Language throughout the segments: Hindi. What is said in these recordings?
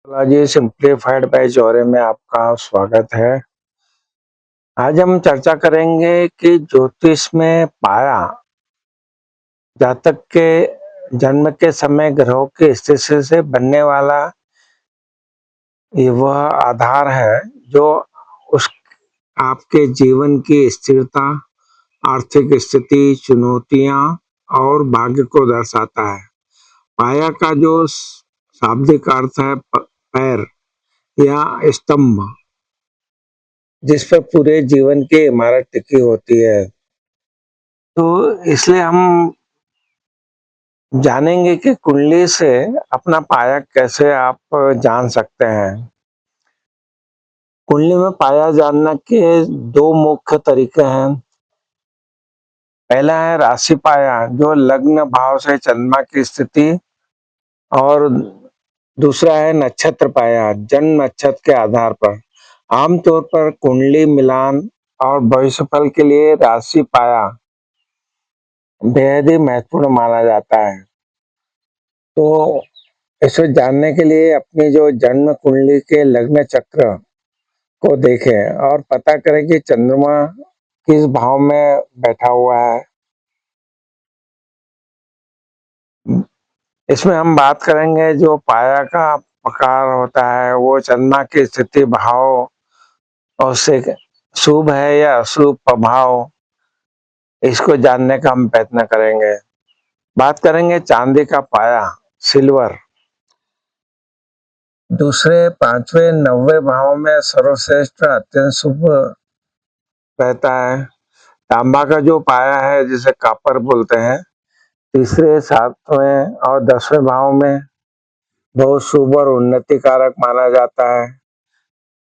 जी सिंप्लीफाइड बाय जौहरे में आपका स्वागत है। आज हम चर्चा करेंगे कि ज्योतिष में पाया जातक के जन्म के समय ग्रहों की स्थिति से बनने वाला ये वह आधार है जो उस आपके जीवन की स्थिरता, आर्थिक स्थिति, चुनौतियां और भाग्य को दर्शाता है। पाया का जो शाब्दिक अर्थ है पैर या स्तंभ, जिस पर पूरे जीवन की इमारत टिकी होती है। तो इसलिए हम जानेंगे कि कुंडली से अपना पाया कैसे आप जान सकते हैं। कुंडली में पाया जानना के दो मुख्य तरीके हैं। पहला है राशि पाया, जो लग्न भाव से चंद्रमा की स्थिति, और दूसरा है नक्षत्र पाया, जन्म नक्षत्र के आधार पर। आमतौर पर कुंडली मिलान और भविष्यफल के लिए राशि पाया बेहद ही महत्वपूर्ण माना जाता है। तो इसे जानने के लिए अपनी जो जन्म कुंडली के लग्न चक्र को देखें और पता करें कि चंद्रमा किस भाव में बैठा हुआ है। इसमें हम बात करेंगे जो पाया का प्रकार होता है वो चंद्रमा की स्थिति, भाव और से शुभ है या अशुभ प्रभाव, इसको जानने का हम प्रयत्न करेंगे। बात करेंगे चांदी का पाया, सिल्वर, दूसरे, पांचवें, 90 भाव में सर्वश्रेष्ठ अत्यंत शुभ रहता है। तांबा का जो पाया है जिसे कापर बोलते हैं, तीसरे, 7वें और 10वें भाव में बहुत शुभ और उन्नति कारक माना जाता है।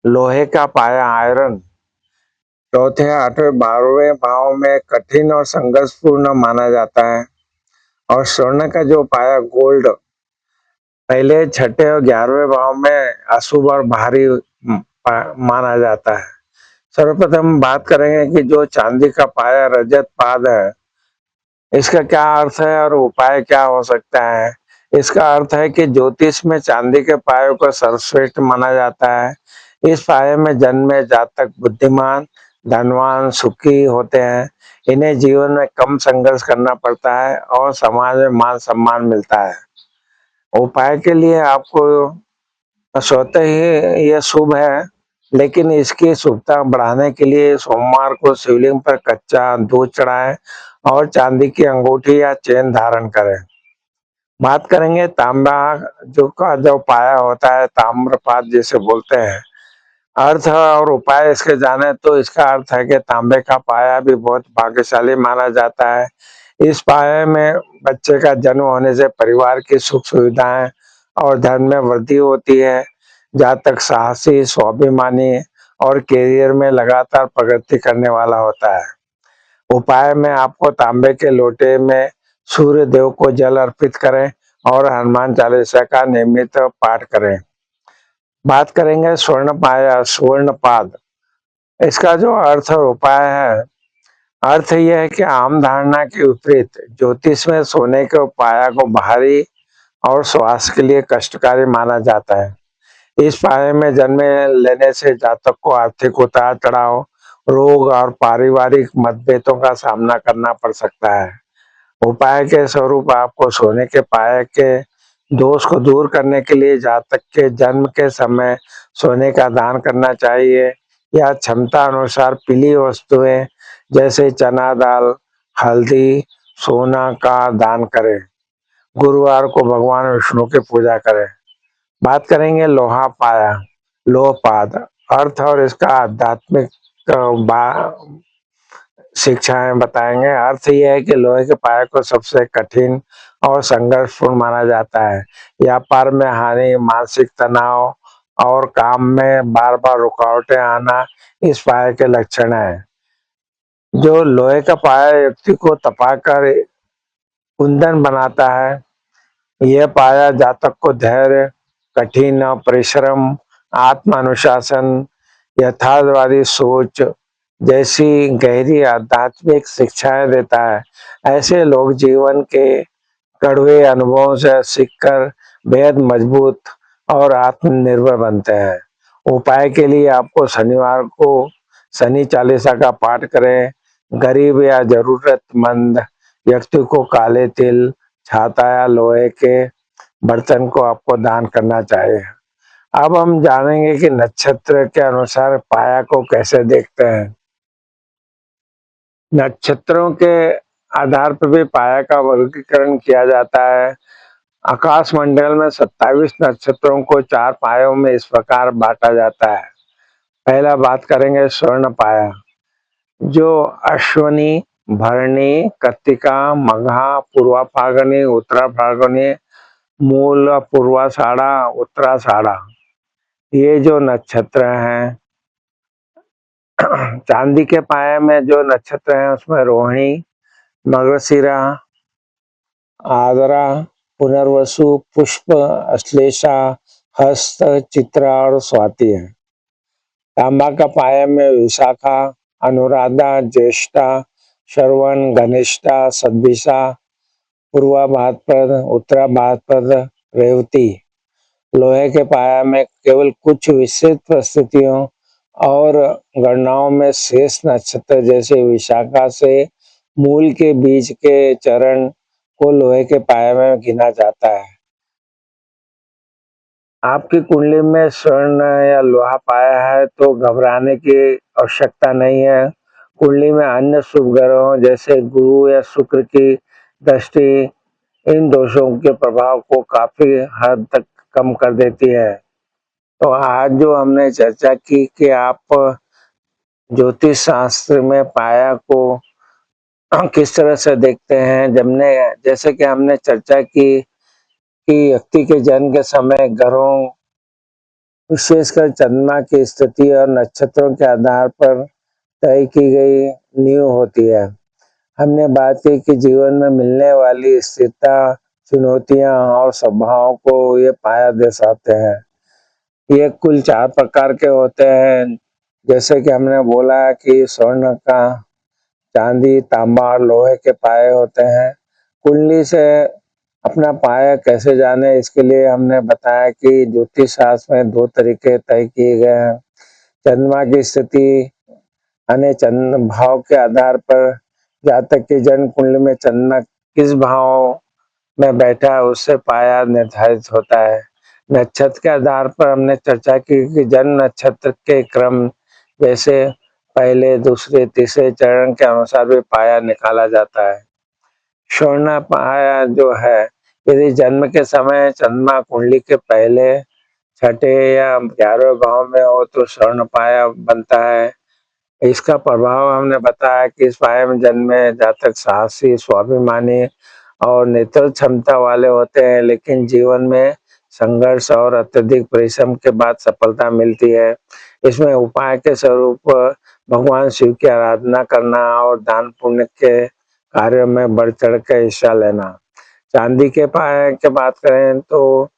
लोहे का पाया, आयरन, चौथे, 8वें, 12वें भाव में कठिन और संघर्षपूर्ण माना जाता है। और स्वर्ण का जो पाया, गोल्ड, पहले, छठे और 11वें भाव में अशुभ और भारी माना जाता है। सर्वप्रथम बात करेंगे कि जो चांदी का पाया रजत पाद है, इसका क्या अर्थ है और उपाय क्या हो सकता है। इसका अर्थ है कि ज्योतिष में चांदी के पाये को सर्वश्रेष्ठ माना जाता है। इस पाये में जन्मे जातक बुद्धिमान, धनवान, सुखी होते हैं। इन्हें जीवन में कम संघर्ष करना पड़ता है और समाज में मान सम्मान मिलता है। उपाय के लिए आपको स्वतः ही यह शुभ है, लेकिन इसकी शुभता बढ़ाने के लिए सोमवार को शिवलिंग पर कच्चा दूध चढ़ाएं और चांदी की अंगूठी या चेन धारण करें। बात करेंगे तांबा जो पाया होता है, ताम्रपात जिसे बोलते हैं। अर्थ और उपाय इसके जाने तो इसका अर्थ है कि तांबे का पाया भी बहुत भाग्यशाली माना जाता है। इस पाए में बच्चे का जन्म होने से परिवार की सुख सुविधाएं और धन में वृद्धि होती है। जातक साहसी, स्वाभिमानी और कैरियर में लगातार प्रगति करने वाला होता है। उपाय में आपको तांबे के लोटे में सूर्य देव को जल अर्पित करें और हनुमान चालीसा का नियमित पाठ करें। बात करेंगे स्वर्ण पाया, स्वर्ण पाद, इसका जो अर्थ और उपाय है, अर्थ यह है कि आम धारणा के विपरीत ज्योतिष में सोने के पाया को भारी और स्वास्थ्य के लिए कष्टकारी माना जाता है। इस पाए में जन्म लेने से जातक को आर्थिक उतार चढ़ाव, रोग और पारिवारिक मतभेदों का सामना करना पड़ सकता है। उपाय के स्वरूप आपको सोने के पाए के दोष को दूर करने के लिए जातक के जन्म के समय सोने का दान करना चाहिए या क्षमता अनुसार पीली वस्तुएं जैसे चना दाल, हल्दी, सोना का दान करें। गुरुवार को भगवान विष्णु की पूजा करें। बात करेंगे लोहा पाया, लोहपाद, अर्थ और इसका आध्यात्मिक शिक्षाएं बताएंगे। अर्थ यह है कि लोहे के पाए को सबसे कठिन और संघर्षपूर्ण माना जाता है। व्यापार में हानि, मानसिक तनाव और काम में बार बार रुकावटें आना इस पाए के लक्षण है। जो लोहे का पाया व्यक्ति को तपाकर कुंदन बनाता है। यह पाया जातक को धैर्य, कठिन परिश्रम, आत्म अनुशासन, यथार्थवादी सोच जैसी गहरी आध्यात्मिक शिक्षाएं देता है। ऐसे लोग जीवन के कड़वे अनुभवों से सीखकर बेहद मजबूत और आत्मनिर्भर बनते हैं। उपाय के लिए आपको शनिवार को शनि चालीसा का पाठ करें। गरीब या जरूरतमंद व्यक्ति को काले तिल, छाता या लोहे के बर्तन को आपको दान करना चाहिए। अब हम जानेंगे कि नक्षत्र के अनुसार पाया को कैसे देखते हैं। नक्षत्रों के आधार पर भी पाया का वर्गीकरण किया जाता है। आकाश मंडल में 27 नक्षत्रों को 4 पायों में इस प्रकार बांटा जाता है। पहला बात करेंगे स्वर्ण पाया, जो अश्वनी, भरणी, कृत्तिका, मघा, पूर्वा फाल्गुनी, उत्तरा फाल्गुनी, मूल, पूर्वाषाढ़ा, उत्तराषाढ़ा, ये जो नक्षत्र हैं। चांदी के पाए में जो नक्षत्र हैं उसमें रोहिणी, मृगशिरा, आद्रा, पुनर्वसु, पुष्प, अश्लेषा, हस्त, चित्रा और स्वाति है। तांबा का पाया में विशाखा, अनुराधा, ज्येष्ठा, श्रवण, घनिष्ठा, सद्भिषा, पूर्वा भाद्रपद, उत्तरा भाद्रपद, रेवती। लोहे के पाया में केवल कुछ विशेष परिस्थितियों और गणनाओं में शेष नक्षत्र जैसे विशाखा से मूल के बीच के चरण को लोहे के पाया में गिना जाता है। आपकी कुंडली में स्वर्ण या लोहा पाया है तो घबराने की आवश्यकता नहीं है। कुंडली में अन्य शुभ ग्रहों जैसे गुरु या शुक्र की दृष्टि इन दोषों के प्रभाव को काफी हद तक कम कर देती है। तो आज जो हमने चर्चा की कि आप ज्योतिष शास्त्र में पाया को किस तरह से देखते हैं, जैसे कि हमने चर्चा की कि व्यक्ति के जन्म के समय ग्रहों विशेषकर चंद्रमा की स्थिति और नक्षत्रों के आधार पर तय की गई नींव होती है। हमने बात की कि जीवन में मिलने वाली स्थिरता, चुनौतियां और स्वभाव को ये पाया दर्शाते हैं। ये कुल 4 प्रकार के होते हैं, जैसे कि हमने बोला कि स्वर्ण का, चांदी, तांबा और लोहे के पाए होते हैं। कुंडली से अपना पाया कैसे जाने, इसके लिए हमने बताया कि ज्योतिष शास्त्र में 2 तरीके तय किए गए हैं। चंद्रमा की स्थिति यानी चंद्र भाव के आधार पर जातक की जन्म कुंडली में चंद्रमा किस भाव में बैठा है उससे पाया निर्धारित होता है। नक्षत्र के आधार पर हमने चर्चा की कि जन्म नक्षत्र के क्रम जैसे पहले, दूसरे, तीसरे चरण के अनुसार भी पाया निकाला जाता है। स्वर्ण पाया जो है, यदि जन्म के समय चंद्रमा कुंडली के पहले, छठे या 11वें भाव में हो तो स्वर्ण पाया बनता है। इसका प्रभाव हमने बताया कि इस पाए में जन्मे जातक साहसी, स्वाभिमानी और नेतृत्व क्षमता वाले होते हैं, लेकिन जीवन में संघर्ष और अत्यधिक परिश्रम के बाद सफलता मिलती है। इसमें उपाय के स्वरूप भगवान शिव की आराधना करना और दान पुण्य के कार्यों में बढ़ चढ़ कर हिस्सा लेना। चांदी के पाए की बात करें तो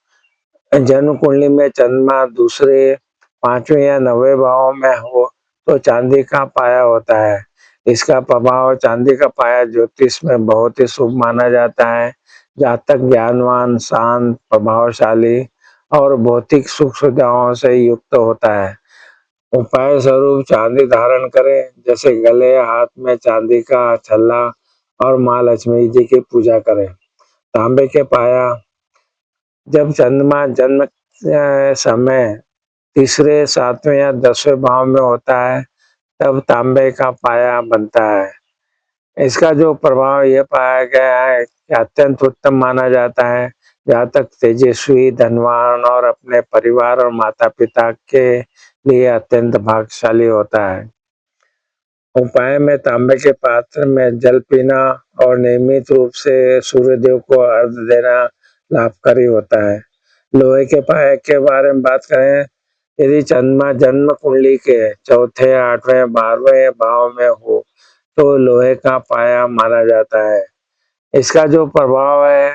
जन्म कुंडली में चंद्रमा दूसरे, 5वें या 9वें भाव में हो तो चांदी का पाया होता है। इसका प्रभाव, चांदी का पाया ज्योतिष में बहुत ही शुभ माना जाता है। जातक ज्ञानवान, शांत, प्रभावशाली और भौतिक सुख सुविधाओं से युक्त होता है। उपाय स्वरूप चांदी धारण करें, जैसे गले, हाथ में चांदी का छल्ला और माँ लक्ष्मी जी की पूजा करें। तांबे के पाया, जब चंद्रमा जन्म समय तीसरे, 7वें या 10वें भाव में होता है तब तांबे का पाया बनता है। इसका जो प्रभाव यह पाया गया है कि अत्यंत उत्तम माना जाता है। जहाँ तक तेजस्वी, धनवान और अपने परिवार और माता पिता के लिए अत्यंत भाग्यशाली होता है। उपाय में तांबे के पात्र में जल पीना और नियमित रूप से सूर्यदेव को अर्घ्य देना लाभकारी होता है। लोहे के पाए के बारे में बात करें, यदि चंद्रमा जन्म कुंडली के चौथे, 8वें, 12वें भाव में हो तो लोहे का पाया माना जाता है। इसका जो प्रभाव है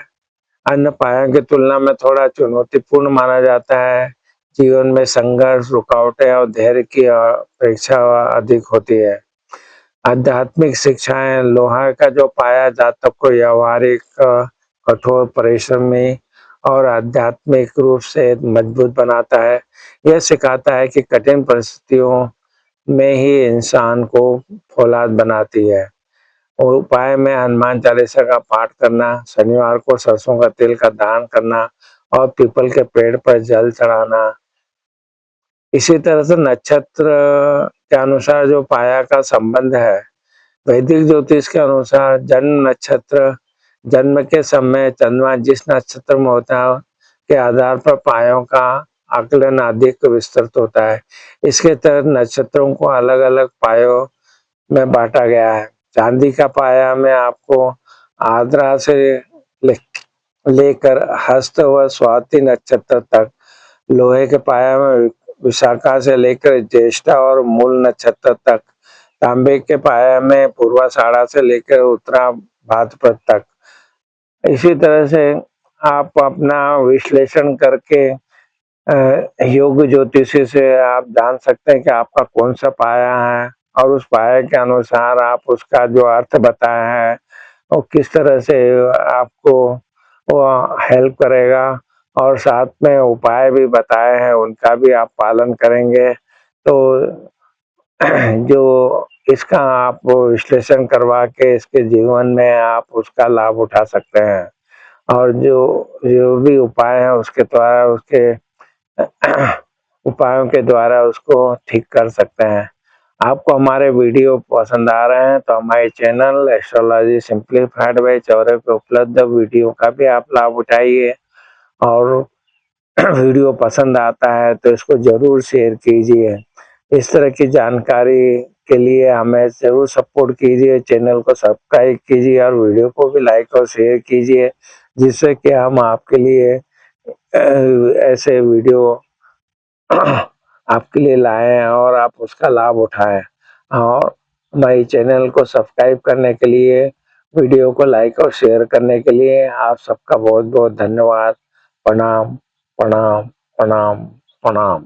अन्य पायों की तुलना में थोड़ा चुनौतीपूर्ण माना जाता है। जीवन में संघर्ष, रुकावटें और धैर्य की अपेक्षा अधिक होती है। आध्यात्मिक शिक्षाएं, लोहा का जो पाया जातक को व्यावहारिक, कठोर परिश्रमी और आध्यात्मिक रूप से मजबूत बनाता है। यह सिखाता है कि कठिन परिस्थितियों में ही इंसान को फौलाद बनाती है। और उपाय में हनुमान चालीसा का पाठ करना, शनिवार को सरसों का तेल का दान करना और पीपल के पेड़ पर जल चढ़ाना। इसी तरह से नक्षत्र के अनुसार जो पाया का संबंध है, वैदिक ज्योतिष के अनुसार जन्म नक्षत्र, जन्म के समय चंद्रमा जिस नक्षत्र में होता है के आधार पर पायों का आकलन अधिक विस्तृत होता है। इसके तहत नक्षत्रों को अलग अलग पायों में बांटा गया है। चांदी का पाया में आपको आर्द्रा से लेकर हस्त व स्वाति नक्षत्र तक, लोहे के पाया में विशाखा से लेकर ज्येष्ठा और मूल नक्षत्र तक, तांबे के पाया में पूर्वाषाढ़ा से लेकर उत्तरा भाद्रपद तक। इसी तरह से आप अपना विश्लेषण करके योग ज्योतिषी से आप जान सकते हैं कि आपका कौन सा पाया है, और उस पाया के अनुसार आप उसका जो अर्थ बताया है वो किस तरह से आपको वो हेल्प करेगा, और साथ में उपाय भी बताए हैं उनका भी आप पालन करेंगे तो जो इसका आप विश्लेषण करवा के इसके जीवन में आप उसका लाभ उठा सकते हैं, और जो जो भी उपाय है उसके द्वारा उसके उपायों के द्वारा उसको ठीक कर सकते हैं। आपको हमारे वीडियो पसंद आ रहे हैं तो हमारे channel Astrology Simplified by Chaure पे उपलब्ध वीडियो का भी आप लाभ उठाइए, और वीडियो पसंद आता है तो इसको जरूर शेयर कीजिए। इस तरह की जानकारी के लिए हमें जरूर सपोर्ट कीजिए, चैनल को सब्सक्राइब कीजिए और वीडियो को भी लाइक और शेयर कीजिए, जिससे कि हम आपके लिए ऐसे वीडियो आपके लिए लाए और आप उसका लाभ उठाएं। और हमारे चैनल को सब्सक्राइब करने के लिए, वीडियो को लाइक और शेयर करने के लिए आप सबका बहुत बहुत धन्यवाद। प्रणाम प्रणाम प्रणाम प्रणाम।